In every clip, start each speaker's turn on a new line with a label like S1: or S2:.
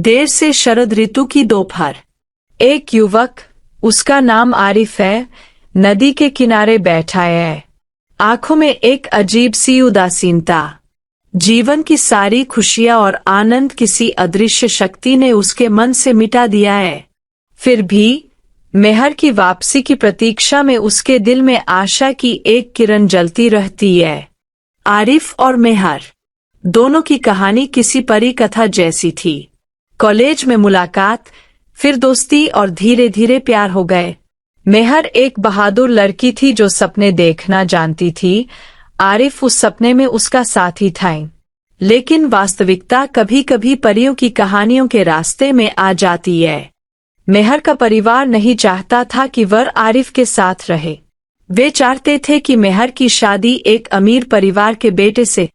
S1: देर से शरद ऋतु की दोपहर। एक युवक, उसका नाम आरिफ है, नदी के किनारे बैठा है। आंखों में एक अजीब सी उदासीनता। जीवन की सारी खुशियां और आनंद किसी अदृश्य शक्ति ने उसके मन से मिटा दिया है। फिर भी मेहर की वापसी की प्रतीक्षा में उसके दिल में आशा की एक किरण जलती रहती है। आरिफ और मेहर दोनों की कहानी किसी परी कथा जैसी थी। कॉलेज में मुलाकात, फिर दोस्ती और धीरे धीरे प्यार हो गए। मेहर एक बहादुर लड़की थी जो सपने देखना जानती थी। आरिफ उस सपने में उसका साथी था। लेकिन वास्तविकता कभी कभी परियों की कहानियों के रास्ते में आ जाती है। मेहर का परिवार नहीं चाहता था कि वह आरिफ के साथ रहे। वे चाहते थे कि मेहर की शादी एक अमीर परिवार के बेटे से।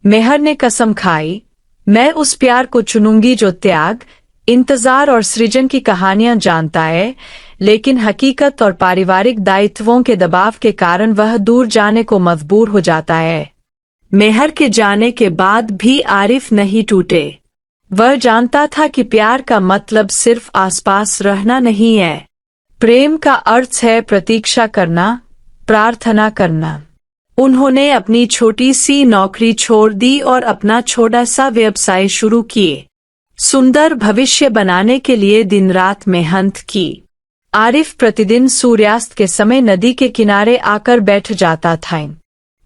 S1: मेहर ने कसम खाई, मैं उस प्यार को चुनूंगी जो त्याग, इंतजार और सृजन की कहानियां जानता है। लेकिन हकीकत और पारिवारिक दायित्वों के दबाव के कारण वह दूर जाने को मजबूर हो जाता है। मेहर के जाने के बाद भी आरिफ नहीं टूटे। वह जानता था कि प्यार का मतलब सिर्फ आसपास रहना नहीं है। प्रेम का अर्थ है प्रतीक्षा करना, प्रार्थना करना। उन्होंने अपनी छोटी सी नौकरी छोड़ दी और अपना छोटा सा व्यवसाय शुरू किए। सुंदर भविष्य बनाने के लिए दिन रात मेहनत की। आरिफ प्रतिदिन सूर्यास्त के समय नदी के किनारे आकर बैठ जाता था।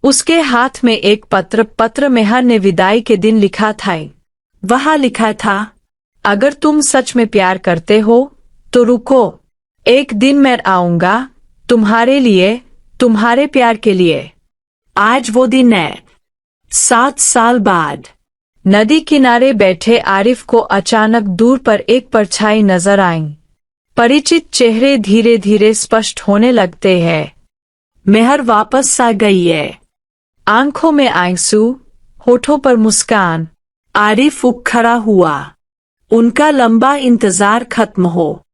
S1: उसके हाथ में एक पत्र मेहर ने विदाई के दिन लिखा था। वहां लिखा था, अगर तुम सच में प्यार करते हो तो रुको, एक दिन मैं आऊंगा तुम्हारे लिए, तुम्हारे प्यार के लिए। आज वो दिन है। 7 साल बाद नदी किनारे बैठे आरिफ को अचानक दूर पर एक परछाई नजर आई। परिचित चेहरे धीरे धीरे स्पष्ट होने लगते हैं। मेहर वापस आ गई है। आंखों में आंसू, होठों पर मुस्कान। आरिफ उठ खड़ा हुआ। उनका लंबा इंतजार खत्म हो।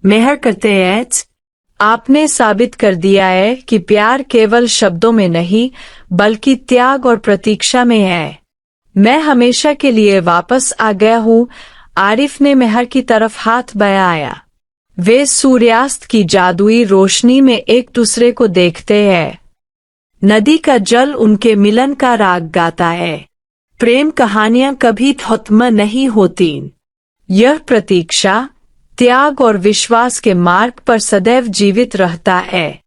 S1: मेहर कहते हैं, आपने साबित कर दिया है कि प्यार केवल शब्दों में नहीं बल्कि त्याग और प्रतीक्षा में है। मैं हमेशा के लिए वापस आ गया हूँ। आरिफ ने मेहर की तरफ हाथ बढ़ाया। वे सूर्यास्त की जादुई रोशनी में एक दूसरे को देखते हैं। नदी का जल उनके मिलन का राग गाता है। प्रेम कहानियां कभी खत्म नहीं होती। यह प्रतीक्षा, त्याग और विश्वास के मार्ग पर सदैव जीवित रहता है।